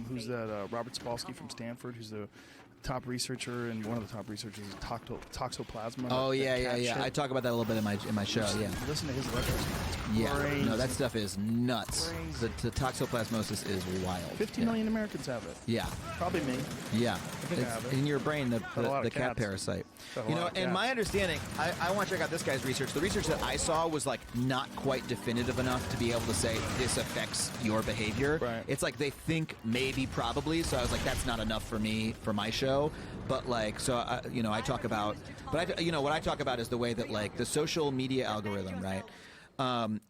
who's that? Robert Sapolsky from Stanford, who's the top researcher and one of the top researchers is toxoplasma. Oh yeah. I talk about that a little bit in my show. Yeah. Listen to his lectures. Yeah. No, that stuff is nuts. The toxoplasmosis is wild. 50 million Americans have it. Yeah. Probably me. Yeah. think I have it. In your brain, the cat cats. parasite. You know, and my understanding, I want to check out this guy's research. The research that I saw was like not quite definitive enough to be able to say this affects your behavior. Right. It's like they think maybe, probably. So I was like, that's not enough for me for my show. But like, so I talk about, but what I talk about is the way that like the social media algorithm, right,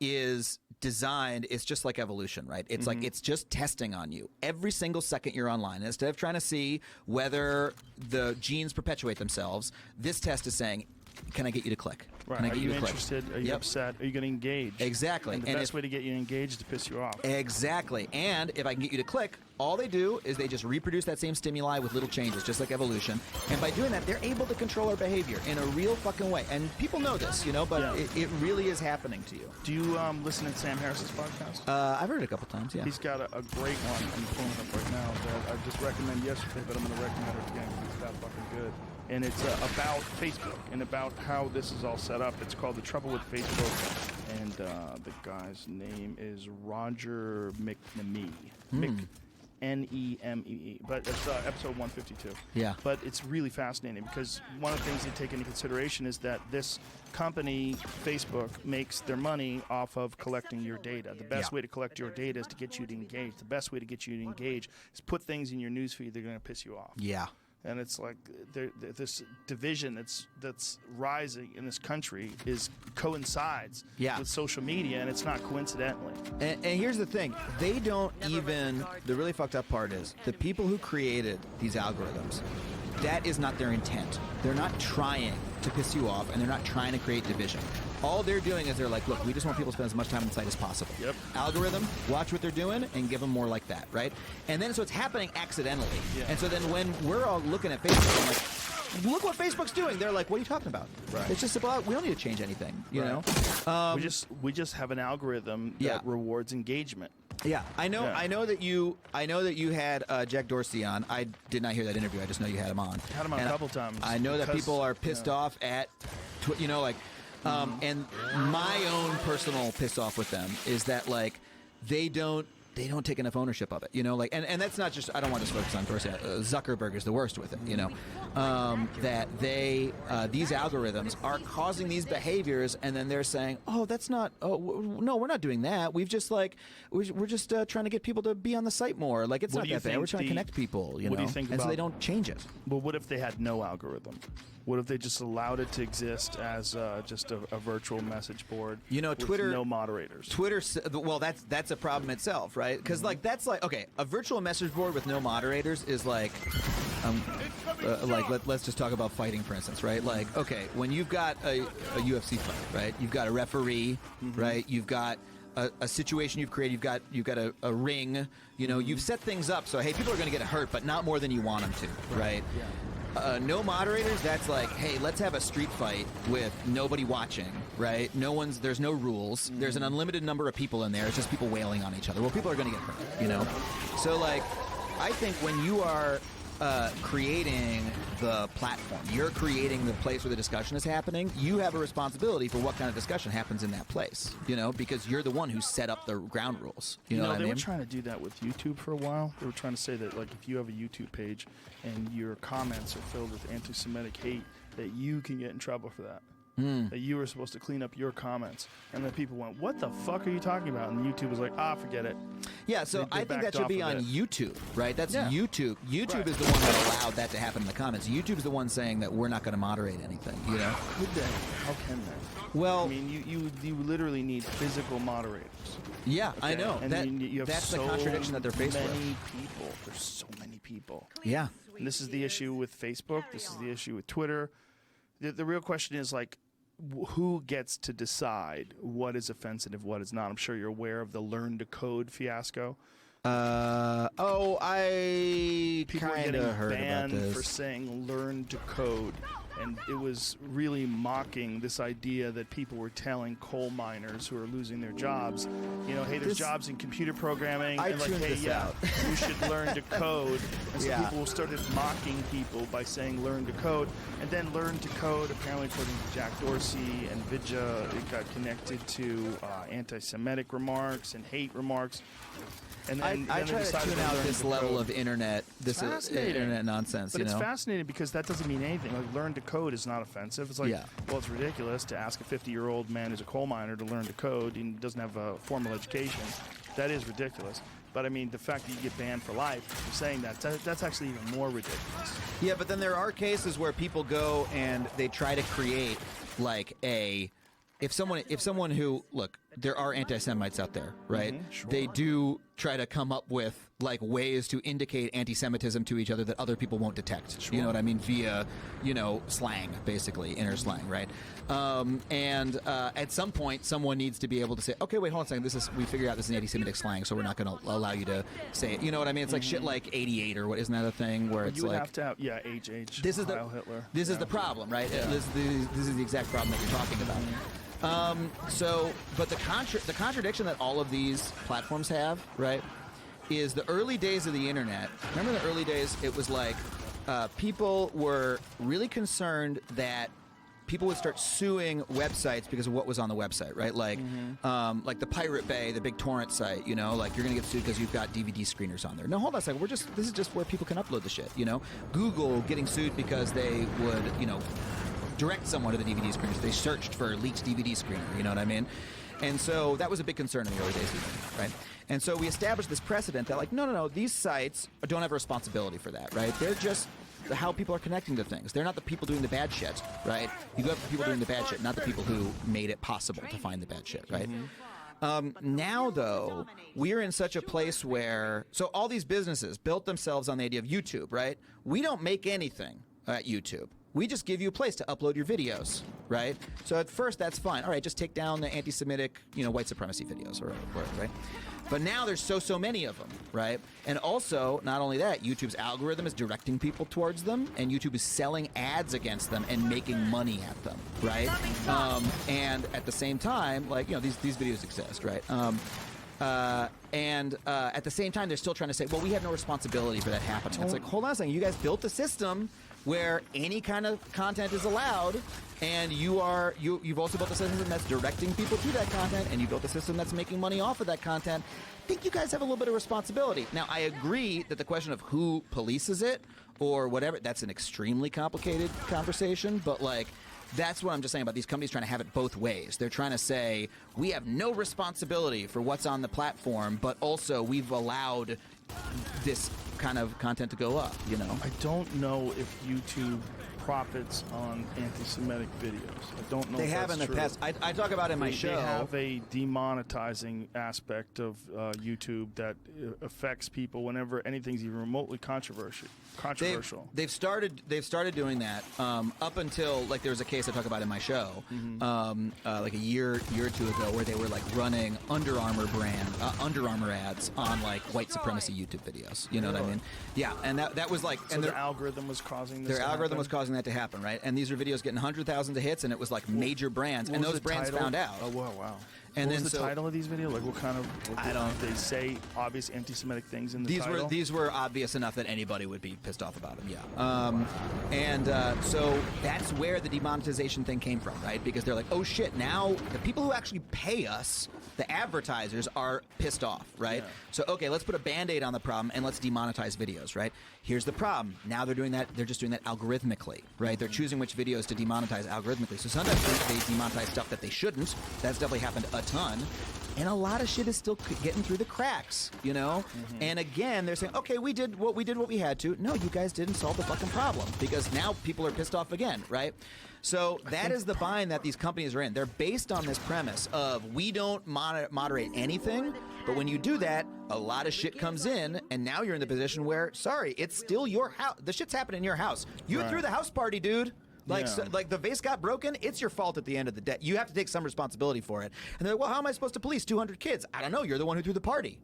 is designed. It's just like evolution, right? It's like it's just testing on you every single second you're online. Instead of trying to see whether the genes perpetuate themselves, this test is saying, can I get you to click? Right. Can I get Are you to click? interested? Are you upset? Are you going to engage? Exactly. And the best way to get you engaged is to piss you off. Exactly. And if I can get you to click, all they do is they just reproduce that same stimuli with little changes, just like evolution. And by doing that, they're able to control our behavior in a real fucking way. And people know this, but it really is happening to you. Do you listen to Sam Harris's podcast? I've heard it a couple times, yeah. He's got a great one. I'm pulling it up right now that I just recommended yesterday, but I'm going to recommend it again because it's that fucking good. And it's about Facebook and about how this is all set up. It's called The Trouble with Facebook. And the guy's name is Roger McNamee. N-E-M-E-E. But it's episode 152. Yeah. But it's really fascinating because one of the things they take into consideration is that this company, Facebook, makes their money off of collecting your data. The best way to collect your data is to get you to engage. The best way to get you to engage is put things in your newsfeed that are going to piss you off. Yeah. And it's like this division that's rising in this country coincides with social media, and it's not coincidentally. And here's the thing. They don't even... The really fucked up part is the people who created these algorithms, that is not their intent. They're not trying to piss you off, and they're not trying to create division. All they're doing is they're like, look, we just want people to spend as much time on the site as possible. Yep. Algorithm, watch what they're doing and give them more like that, right? And then so it's happening accidentally. Yeah. And so then when we're all looking at Facebook, I'm like, look what Facebook's doing. They're like, what are you talking about? Right. It's just about, we don't need to change anything, you know? We just have an algorithm that rewards engagement. Yeah, I know. Yeah. I know that you had Jack Dorsey on. I did not hear that interview. I just know you had him on. Had him on a couple times. I know that people are pissed off at, and my own personal piss off with them is that like they don't take enough ownership of it, and that's not just, I don't want to focus on Dorsey. Zuckerberg is the worst with it, that these algorithms are causing these behaviors, and then they're saying, no, we're not doing that. We're just trying to get people to be on the site more. Like, it's not that bad. We're trying to connect people, What do you think and so they don't change it. Well, what if they had no algorithm? What if they just allowed it to exist as just a virtual message board? Twitter, with no moderators. Twitter, well, that's a problem itself, right? Because that's like, okay, a virtual message board with no moderators is like, let's just talk about fighting, for instance, right? Like, okay, when you've got a UFC fight, right? You've got a referee, right? You've got a situation you've created. You've got a ring. You've set things up so, hey, people are going to get hurt, but not more than you want them to, right? Yeah. No moderators, that's like, hey, let's have a street fight with nobody watching, right? There's no rules. There's an unlimited number of people in there. It's just people wailing on each other. Well, people are going to get hurt, So, like, I think when you are creating the platform, you're creating the place where the discussion is happening, you have a responsibility for what kind of discussion happens in that place, because you're the one who set up the ground rules. You know what I mean? They were trying to do that with YouTube for a while. They were trying to say that, like, if you have a YouTube page and your comments are filled with anti-Semitic hate, that you can get in trouble for that. That you were supposed to clean up your comments. And then people went, what the fuck are you talking about? And YouTube was like, forget it. Yeah, so I think that should be on YouTube, right? That's YouTube. YouTube is the one that allowed that to happen in the comments. YouTube is the one saying that we're not going to moderate anything, Could they? How can they? Well, I mean, you literally need physical moderators. Yeah, okay? I know. And you have that's the contradiction that they're faced with. There's so many people. Yeah. And this is the issue with Facebook. This is the issue with Twitter. The real question is, like, who gets to decide what is offensive, what is not? I'm sure you're aware of the Learn to Code fiasco. I people are getting heard banned about this. for saying "learn to code," and it was really mocking this idea that people were telling coal miners who are losing their jobs, you know, hey, there's jobs in computer programming, and like, hey, yeah, you should learn to code. And so people started mocking people by saying learn to code, and then learn to code, apparently according to Jack Dorsey and Vidya, it got connected to anti-Semitic remarks and hate remarks. And then, I try to tune out this level of internet, internet nonsense. But it's fascinating because that doesn't mean anything. Like, learn to code is not offensive. It's like, well, it's ridiculous to ask a 50-year-old man who's a coal miner to learn to code and doesn't have a formal education. That is ridiculous. But I mean, the fact that you get banned for life for saying that's actually even more ridiculous. Yeah, but then there are cases where people go and they try to create like if someone who, look, there are anti-Semites out there, right? Sure. They do try to come up with like ways to indicate anti-Semitism to each other that other people won't detect. Sure. You know what I mean? Via, you know, slang, basically, inner slang, right? And at some point, someone needs to be able to say, okay, wait, hold on a second. We figured out this is anti-Semitic slang, so we're not going to allow you to say it. You know what I mean? It's like shit like 88 or what? Isn't that a thing where it's you like have to have, HH. This is Hitler. This is the problem, right? Yeah. This is the exact problem that you're talking about. But the contradiction that all of these platforms have, right, is the early days of the internet. Remember the early days? It was like people were really concerned that people would start suing websites because of what was on the website, right? Like, like the Pirate Bay, the big torrent site. You know, like you're gonna get sued because you've got DVD screeners on there. No, hold on a second. This is just where people can upload the shit. You know, Google getting sued because they would, you know, direct someone to the DVD screeners. They searched for leaked DVD screener, you know what I mean? And so that was a big concern in the early days of the internet, right? And so we established this precedent that like, no, these sites don't have a responsibility for that, right? They're just how people are connecting to things. They're not the people doing the bad shit, right? You go after the people doing the bad shit, not the people who made it possible to find the bad shit, right? Now, though, we're in such a place where, so all these businesses built themselves on the idea of YouTube, right? We don't make anything at YouTube. We just give you a place to upload your videos, right? So at first, that's fine. All right, just take down the anti-Semitic, you know, white supremacy videos, or right? But now there's so many of them, right? And also, not only that, YouTube's algorithm is directing people towards them, and YouTube is selling ads against them and making money at them, right? And at the same time, like, you know, these videos exist, right? At the same time, they're still trying to say, well, we have no responsibility for that happening. It's like, hold on a second, you guys built a system where any kind of content is allowed, and you've also built a system that's directing people to that content, and you built a system that's making money off of that content. I think you guys have a little bit of responsibility. Now, I agree that the question of who polices it or whatever, that's an extremely complicated conversation, but like, that's what I'm just saying about these companies trying to have it both ways. They're trying to say, we have no responsibility for what's on the platform, but also we've allowed this kind of content to go up, you know? I don't know if YouTube profits on anti-Semitic videos. I don't know they if have that's in the true. past. I talk about it in my show. They have a demonetizing aspect of YouTube that affects people whenever anything's even remotely controversial. They've started doing that up until, like, there was a case I talk about in my show, like a year or two ago, where they were like running Under Armour ads on like white supremacy YouTube videos. You know what I mean? Yeah, and that was like, so and their algorithm was causing this. Their algorithm was causing that to happen, right? And these are videos getting hundreds of thousands of hits, and it was like major brands, and those brands found out. Oh wow! And what was the title of these videos? Like, what kind of? I don't. They say obvious anti-Semitic things in the title. These were obvious enough that anybody would be pissed off about them. Yeah. So that's where the demonetization thing came from, right? Because they're like, oh shit! Now the people who actually pay us, the advertisers, are pissed off, right? Yeah. So okay, let's put a Band-Aid on the problem and let's demonetize videos, right? Here's the problem. Now they're doing that. They're just doing that algorithmically, right? They're choosing which videos to demonetize algorithmically. So sometimes they demonetize stuff that they shouldn't. That's definitely happened a ton. And a lot of shit is still getting through the cracks, you know? And again, they're saying, okay, we did what we had to. No, you guys didn't solve the fucking problem, because now people are pissed off again, right? So that is the bind that these companies are in. They're based on this premise of, we don't moderate anything, but when you do that, a lot of shit comes in, and now you're in the position where, sorry, it's still your house. The shit's happening in your house. You threw the house party, dude. Like, Yeah. so, like the vase got broken, it's your fault at the end of the day. You have to take some responsibility for it. And they're like, well, how am I supposed to police 200 kids? I don't know. You're the one who threw the party.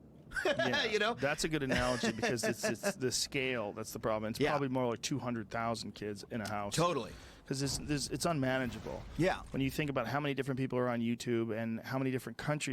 Yeah, you know? that's a good analogy, because it's the scale that's the problem. It's probably more like 200,000 kids in a house. Totally. because it's unmanageable. Yeah. When you think about how many different people are on YouTube and how many different countries